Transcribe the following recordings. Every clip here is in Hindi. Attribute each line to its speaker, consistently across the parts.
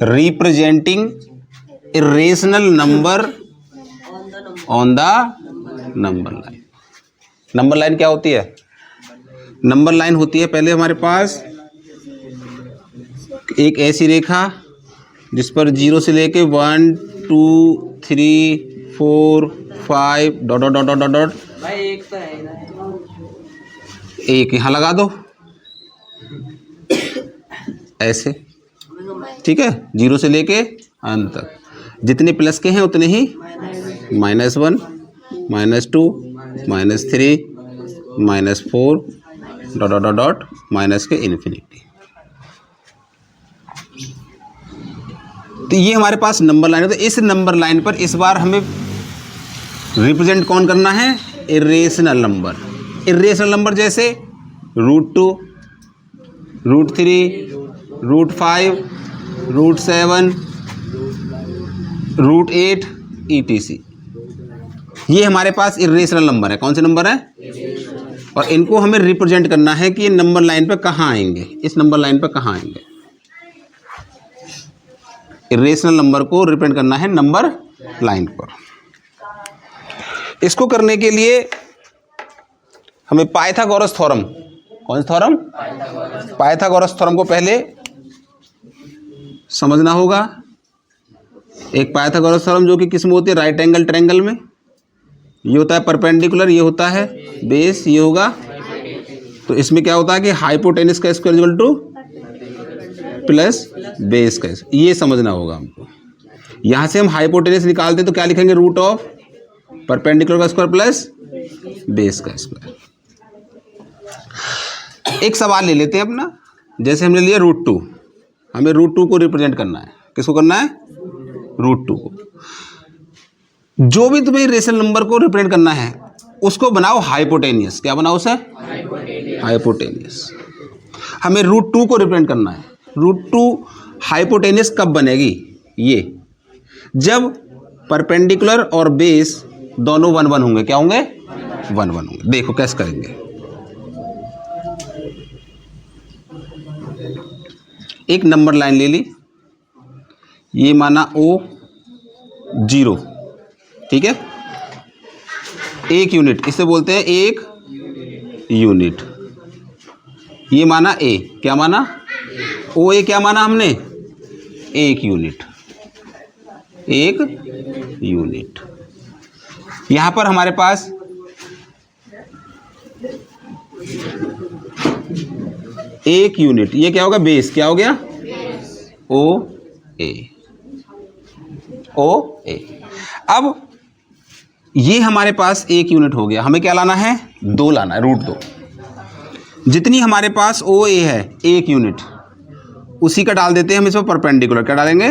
Speaker 1: Representing irrational number on the number line. Number line क्या होती है? नंबर लाइन होती है पहले हमारे पास एक ऐसी रेखा जिस पर 0 से लेके 1 2 3 4 5 dot dot dot dot dot
Speaker 2: भाई एक तो है ना,
Speaker 1: एक यहाँ लगा दो ऐसे, ठीक है। 0 से लेके अंत तक जितने प्लस के हैं उतने ही -1 -2 -3 -4 dot dot dot dot minus के इन्फिनिटी। तो ये हमारे पास नंबर लाइन है। तो इस नंबर लाइन पर इस बार हमें रिप्रेजेंट कौन करना है? Irrational number. इरेशनल नंबर जैसे √2 √3 √5 √7 √8 ETC। ये हमारे पास इरेशनल नंबर है। कौन से नंबर है? और इनको हमें रिप्रेजेंट करना है कि ये नंबर लाइन पर कहाँ आएंगे, इस नंबर लाइन पर कहाँ आएंगे। इरेशनल नंबर को रिप्रेजेंट करना है नंबर लाइन पर। इसको करने के लिए हमें पाइथागोरस थ्योरम, कौन सा थ्योरम? पाइथागोरस थ्योरम को पहले समझना होगा। एक पाइथागोरस थ्योरम जो कि किस में होती है? राइट एंगल ट्रायंगल में। ये होता है परपेंडिकुलर, ये होता है बेस, ये होगा। तो इसमें क्या होता है कि हाइपोटेनस का square equal two plus base का, ये समझना होगा हमको। यहाँ से हम हाइपोटेनस निकालते हैं तो क्या लिखेंगे? रूट ऑफ परपेंडिकुलर का स्क्वायर प्लस बेस का स्क्वायर। एक सवाल ले लेते हैं अपना, जैसे हमने लिया √2, हमें √2 को रिप्रेजेंट करना है। किसको करना है? √2 को। जो भी तुम्हें रेशनल नंबर को रिप्रेजेंट करना है उसको बनाओ हाइपोटेनियस। क्या बनाओ उसे? हाइपोटेनियस। हमें √2 को रिप्रेजेंट करना है। √2 हाइपोटेनियस कब बनेगी? ये जब परपेंडिकुलर और बेस दोनों 1 1 होंगे। क्या होंगे? 1 1 होंगे। देखो कैसे करेंगे। एक नंबर लाइन ले ली, ये माना O0, ठीक है, 1 यूनिट, इसे बोलते हैं 1 यूनिट। ये माना A, क्या माना? OA क्या माना हमने? 1 यूनिट, 1 यूनिट। यहां पर हमारे पास एक यूनिट, ये क्या होगा? बेस। क्या हो गया? OA। अब ये हमारे पास 1 यूनिट हो गया। हमें क्या लाना है? 2 लाना है, √2। जितनी हमारे पास OA है 1 यूनिट, उसी का डाल देते हैं हम इसमें परपेंडिकुलर। क्या डालेंगे?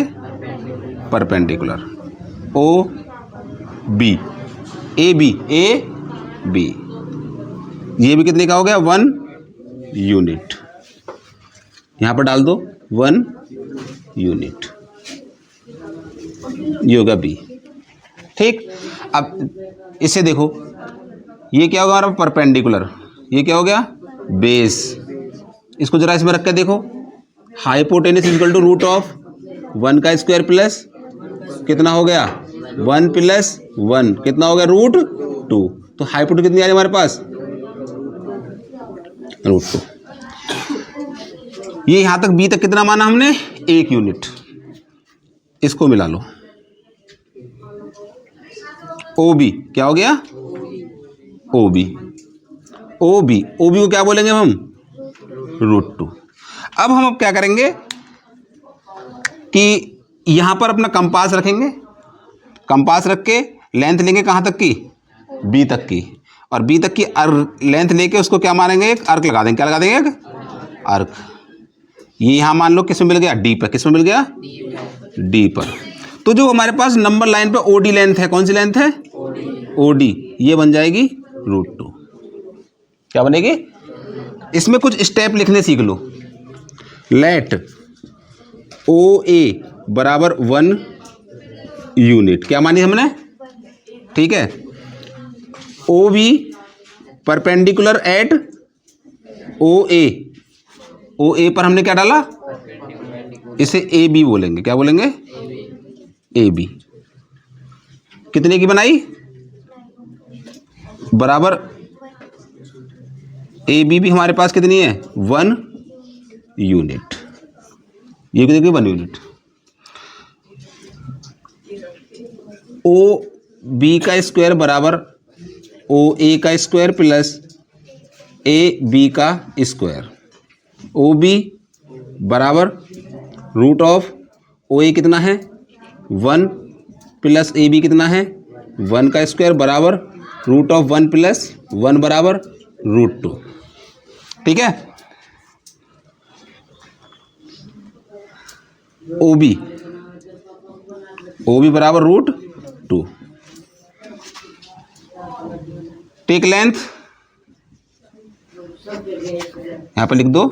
Speaker 1: Perpendicular OB, AB। ये भी कितने का हो गया? 1 यूनिट। यहाँ पर डाल दो 1 यूनिट, ये होगा B, ठीक। अब इसे देखो, ये क्या होगा हमारा? परपेंडिकुलर। ये क्या हो गया? बेस। इसको जरा इसमें रख के देखो, hypotenuse equal to root of 1 का स्क्वायर प्लस कितना हो गया? 1 + 1 कितना हो गया? √2। तो हाइपोटेनस कितनी आ रही है हमारे पास? √2। ये यहां तक B तक कितना माना हमने? 1 यूनिट। इसको मिला लो, OB क्या हो गया? OB को क्या बोलेंगे हम? √2। अब हम क्या करेंगे कि यहां पर अपना कंपास रखेंगे। कंपास रख के लेंथ लेंगे कहां तक की? B तक की। और B तक की लेंथ लेके उसको क्या मानेंगे? एक अर्क लगा देंगे। क्या लगा देंगे? एक अर्क। ये यहां मान लो किस में मिल गया? D पर। किस में मिल गया? D पर। तो जो हमारे पास नंबर लाइन पे OD लेंथ है, कौन सी लेंथ है? OD। ये बन जाएगी √2। क्या बनेगी? इसमें कुछ स्टेप लिखने सीख लो। लेट OA बराबर 1 यूनिट। क्या मानी हमने? ठीक है। OB perpendicular eight OA। OA पर हमने क्या डाला? इसे ए बी बोलेंगे। क्या बोलेंगे? A B. कितने की बनाई? बराबर ए बी भी हमारे पास कितनी है? 1 यूनिट। ये कितनी की? 1 यूनिट। ओ बी का स्क्वायर बराबर ओ ए का स्क्वायर प्लस ए बी का स्क्वायर। ओ बी बराबर रूट ऑफ ओ ए कितना है? 1 प्लस ए बी कितना है? 1 का स्क्वायर बराबर रूट ऑफ 1 प्लस 1 बराबर रूट 2। ठीक है। ओ बी बराबर रूट 2। टेक लेंथ यहां पर लिख दो।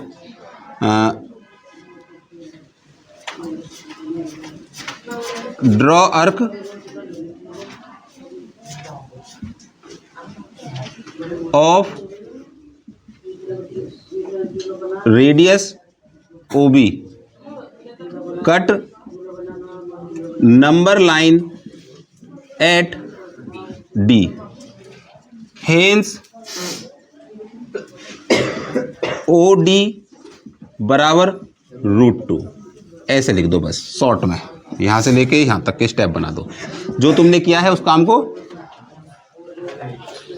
Speaker 1: Draw arc of radius O B, cut number line at D, hence O D बराबर रूट 2। ऐसे लिख दो बस शॉर्ट में, यहां से लेके यहां तक के स्टेप बना दो। जो तुमने किया है उस काम को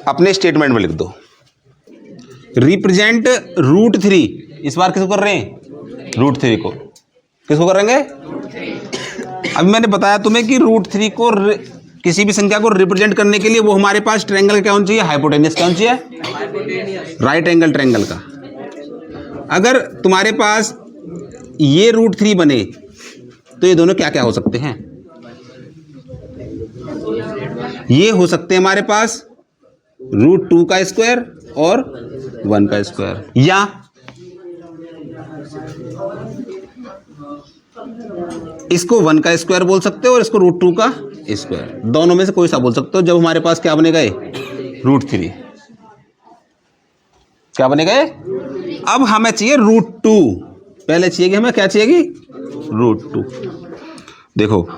Speaker 1: अपने स्टेटमेंट में लिख दो। रिप्रेजेंट रूट 3, इस बार किसको कर रहे हैं? रूट 3 को। किसको करेंगे? अभी मैंने बताया तुम्हें कि रूट 3 को किसी भी संख्या को रिप्रेजेंट करने के लिए वो हमारे पास ट्रायंगल क्या होना चाहिए? हाइपोटेन्यूस क्या होना चाहिए? राइट एंगल ट्रायंगल का। अगर तुम्हारे पास ये रूट 3 बने तो ये दोनों क्या क्या हो सकते हैं? ये हो सकते हैं हमारे पास रूट 2 का स्क्वायर और 1 का स्क्वायर, या इसको 1 का स्क्वायर बोल सकते हो और इसको रूट 2 का स्क्वायर। दोनों में से कोई सा बोल सकते हो। जब हमारे पास क्या बने गए? रूट 3। क्या बने गए? अब हमें चाहिए रूट 2। पहले चाहिए हमें क्या चाहिएगी? रूट 2। देखो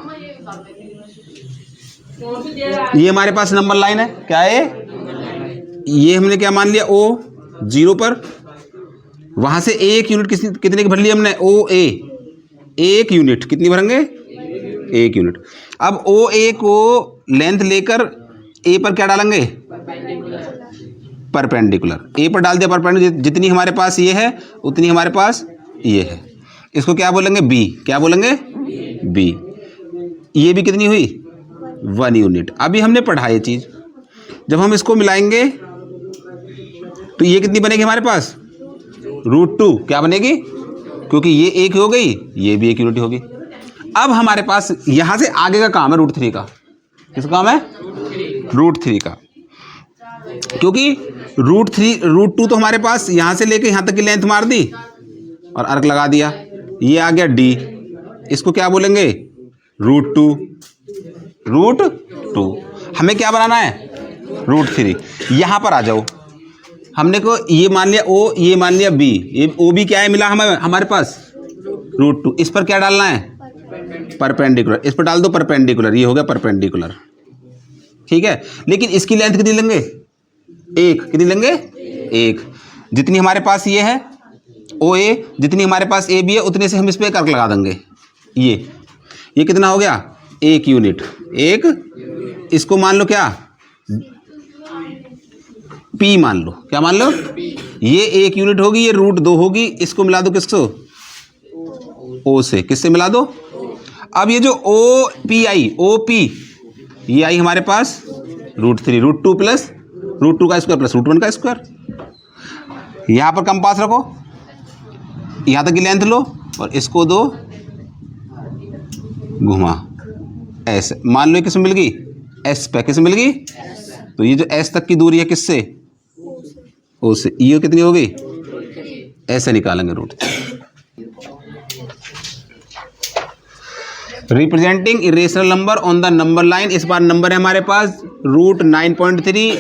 Speaker 1: ये हमारे पास नंबर लाइन है। क्या है ये? हमने क्या मान लिया? ओ 0 पर। वहां से एक यूनिट कितने की भर लिया हमने? ओ ए 1 यूनिट। कितनी भरेंगे? 1 यूनिट। अब ओ ए को लेंथ लेकर ए पर क्या डालेंगे? परपेंडिकुलर। ए पर डाल दिया परपेंडिकुलर। जितनी हमारे पास ये है उतनी हमारे पास ये है। इसको क्या बोलेंगे? बी। क्या बोलेंगे? बी। ये भी कितनी हुई? 1 यूनिट। अभी हमने पढ़ा ये चीज। जब हम इसको मिलाएंगे तो ये कितनी बनेगी हमारे पास? रूट 2। क्या बनेगी? क्योंकि ये 1 हो गई, ये भी 1 यूनिट होगी। अब हमारे पास यहां से आगे का काम है रूट 3 का। किसका काम है? रूट 3 का। क्योंकि रूट 2 तो हमारे पास यहां से लेके यहां तक की लेंथ मार दी और अर्क लगा दिया। ये आ गया डी। इसको क्या बोलेंगे? रूट 2। रूट 2। हमें क्या बनाना है? रूट 3। यहां पर आ जाओ। हमने को ये मान लिया ओ, ये मान लिया बी। ये ओ बी क्या है मिला हमारे पास? रूट 2। इस पर क्या डालना है? परपेंडिकुलर। इस पर डाल दो परपेंडिकुलर। ये हो गया परपेंडिकुलर। ठीक है। लेकिन इसकी लेंथ कितनी लेंगे? 1। कितनी लेंगे? 1। जितनी हमारे पास ये है ओ ए, जितनी हमारे पास ए बी है, उतने से हम इस पर एक अर्क लगा देंगे। ये कितना हो गया? 1 यूनिट। 1। इसको मान लो क्या? पी मान लो। क्या मान लो? ये 1 यूनिट होगी, ये रूट 2 होगी। इसको मिला दो किसको? ओ से। किससे मिला दो? अब ये जो O P I, O P, ये आई हमारे पास रूट 3। रूट 2 प्लस रूट 2 का स्क्वायर प्लस रूट 1 का स्क्वायर। यहां पर कंपास रखो, यहां तक की लेंथ लो और इसको दो घुमा। ऐसे मान लो किस में मिल गई? एस पे। किस में मिल गई? तो ये जो एस तक की दूरी है किससे? ओ से। ये कितनी हो गई? ऐसे निकालेंगे root. Representing irrational number on the number line. इस बार नंबर है हमारे पास रूट 9.3,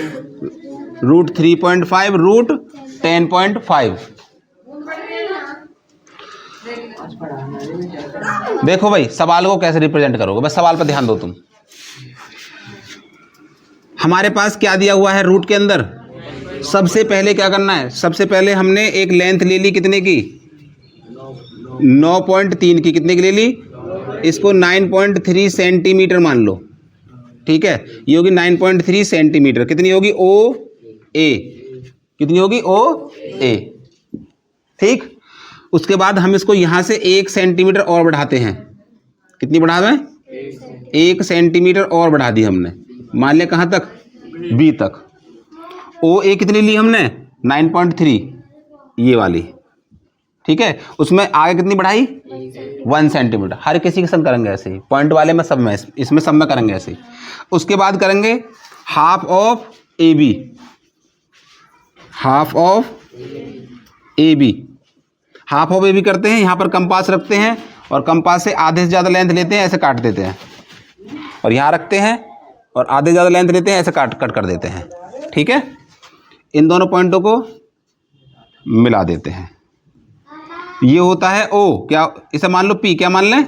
Speaker 1: रूट 3.5, रूट 10.5। देखो भाई सवाल को कैसे रिप्रेजेंट करोगे, बस सवाल पर ध्यान दो तुम। हमारे पास क्या दिया हुआ है रूट के अंदर, सबसे पहले क्या करना है, सबसे पहले हमने एक लेंथ ले ली कितने की, 9.3 की, कितने की ले ली, इसको 9.3 सेंटीमीटर मान लो, ठीक है, ये होगी 9.3 सेंटीमीटर, कितनी होगी ओ ए, कितनी होगी ओ ए, ठीक। उसके बाद हम इसको यहां से 1 सेंटीमीटर और बढ़ाते हैं, कितनी बढ़ा दें, 1 सेंटीमीटर और बढ़ा दी हमने, मान लिया कहां तक, बी तक। ओ ए कितनी ली हमने, 9.3 ये वाली, ठीक है, उसमें आगे कितनी बढ़ाई, 1 सेंटीमीटर। हर किसी के संग करेंगे ऐसे ही, पॉइंट वाले में सब में, इसमें सब में करेंगे ऐसे ही। उसके बाद करेंगे half of A B, half of A B, half of A B करते हैं, यहाँ पर कंपास रखते हैं और कंपास से आधे से ज़्यादा लेंथ लेते हैं, ऐसे काट देते हैं, और यहाँ रखते हैं और आधे से ज़्यादा लेंथ लेते हैं, ऐसे कट कर देते हैं, ठीक है। इन दोनों पॉइंटों को मिला देते हैं, ये होता है ओ, क्या इसे मान लो पी, क्या मान लें,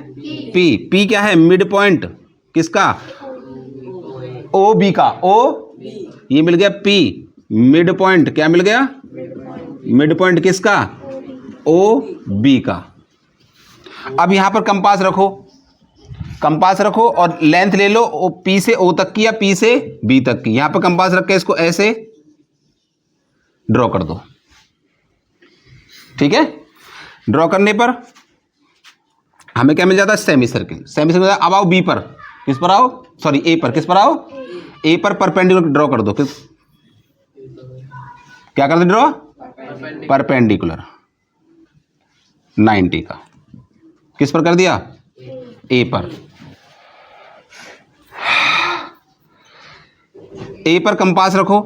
Speaker 1: पी, पी क्या है, मिड पॉइंट किसका, ओ बी का, ओ ये मिल गया पी, मिड पॉइंट क्या मिल गया, मिड पॉइंट किसका, ओ बी का। अब यहां पर कंपास रखो, कंपास रखो और लेंथ ले लो, ओ पी से ओ तक की या पी से बी तक की, यहां पर कंपास रख के इसको ऐसे ड्रॉ कर दो, ठीक है। ड्रॉ करने पर हमें क्या मिल जाता है, सेमी सर्किल, सेमी सर्किल। अब आओ बी पर, किस पर आओ, सॉरी ए पर, किस पर आओ, ए पर परपेंडिकुलर ड्रॉ कर दो, किस, क्या कर दो ड्रॉ, परपेंडिकुलर 90 का, किस पर कर दिया, ए पर। ए पर कंपास रखो,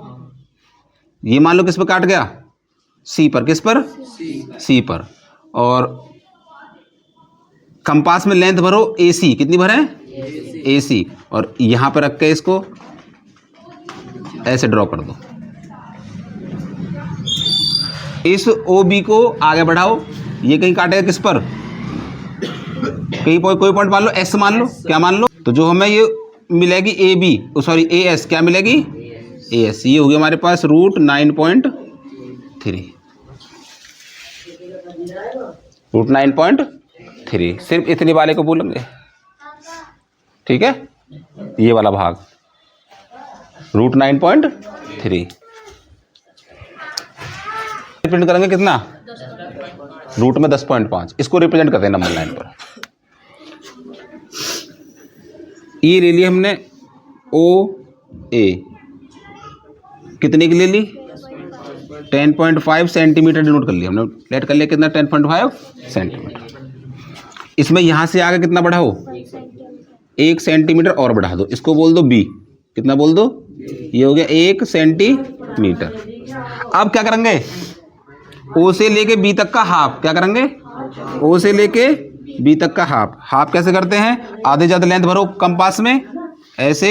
Speaker 1: ये मान लो किस पर काट गया, सी पर, किस पर, सी पर, और कंपास में लेंथ भरो ए सी, कितनी भरे, ए सी, और यहां पर रख के इसको ऐसे ड्रॉ कर दो। इस ओ बी को आगे बढ़ाओ, ये कहीं काटेगा किस पर, कहीं कोई पॉइंट मान लो, एस मान लो, क्या मान लो, तो जो हमें ये मिलेगी A B, sorry A S, क्या मिलेगी, ए एस, ये होगी हमारे पास रूट 9.3, रूट 9.3, सिर्फ इतने वाले को बोलेंगे, ठीक है, ये वाला भाग रूट 9.3 प्रिंट करेंगे, कितना, रूट में 10.5, इसको रिप्रेजेंट करते हैं नंबर लाइन पर। ये ले ली हमने ओ ए, कितने की ले ली, 10.5 सेंटीमीटर डिनोट कर लिया हमने, लेट कर लिया कितना, 10.5 सेंटीमीटर। इसमें यहाँ से आगे कितना बढ़ाओ, 1 सेंटीमीटर और बढ़ा दो, इसको बोल दो बी, कितना बोल दो, ये हो गया 1 सेंटीमीटर। अब क्या करेंगे, ओ से लेके बी तक का हाफ, क्या करेंगे, ओ से लेके बी तक का हाफ, हाफ कैसे करते हैं, आधे ज़्यादा लेंथ भरो कंपास में, ऐसे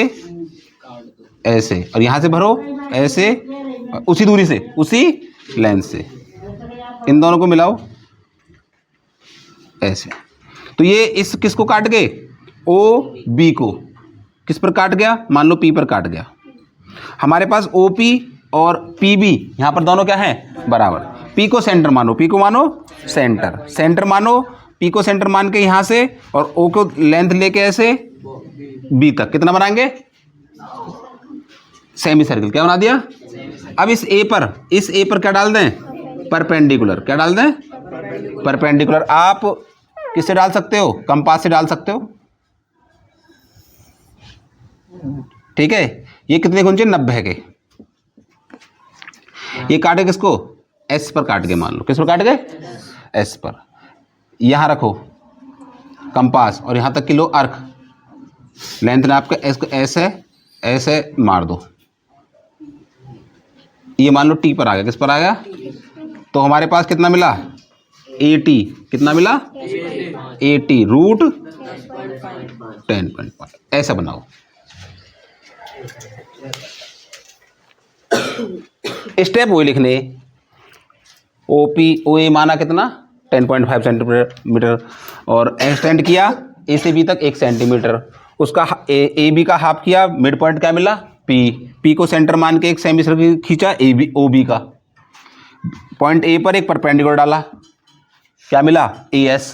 Speaker 1: ऐसे, और यहाँ से भरो ऐसे, उसी दूरी से, उसी लेंथ से, इन दोनों को मिलाओ ऐसे। तो ये इस किसको काट गए, ओ बी को, किस पर काट गया, मान लो पी पर काट गया। हमारे पास ओ पी और पी बी यहाँ पर दोनों क्या हैं, बराबर। पी को सेंटर मानो, पी को मानो सेंटर, सेंटर मानो, पी को सेंटर मान के यहाँ से, और ओ को लेंथ लेके ऐसे बी तक, कितना बनाएंगे, सेमी सर्किल, क्या बना दिया। अब इस ए पर क्या डाल दें, परपेंडिकुलर, क्या डाल दें, परपेंडिकुलर। आप किससे डाल सकते हो, कंपास से डाल सकते हो, ठीक है। ये कितने गुंजे, 90 के। ये काटे किसको, एस पर काट गए, मान लो किस पर काट गए, एस पर। यहां रखो कंपास और यहां तक की लो अर्क, लेंथ ना आपका एस को ऐसे ऐसे मार दो, ये मान लो टी पर आ गया, किस पर आ गया, तो हमारे पास कितना मिला, 80, कितना मिला, 80 रूट 10.5, ऐसा बनाओ। स्टेप वही लिखने, ओ पी ओ ए माना कितना 10.5 सेंटीमीटर, और एक्सटेंड किया ए से बी तक 1 सेंटीमीटर, उसका ए बी का हाफ किया, मिड पॉइंट क्या मिला पी को सेंटर मान के एक सेमी सर्कल खींचा ए बी ओ बी का, पॉइंट ए पर एक परपेंडिकुलर डाला, क्या मिला ए एस,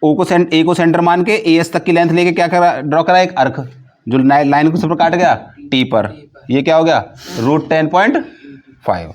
Speaker 1: ए को सेंटर मान के ए एस तक की लेंथ लेके क्या करा, ड्रॉ करा एक अर्क जो लाइन को सब काट गया टी पर, ये क्या हो गया √10.5।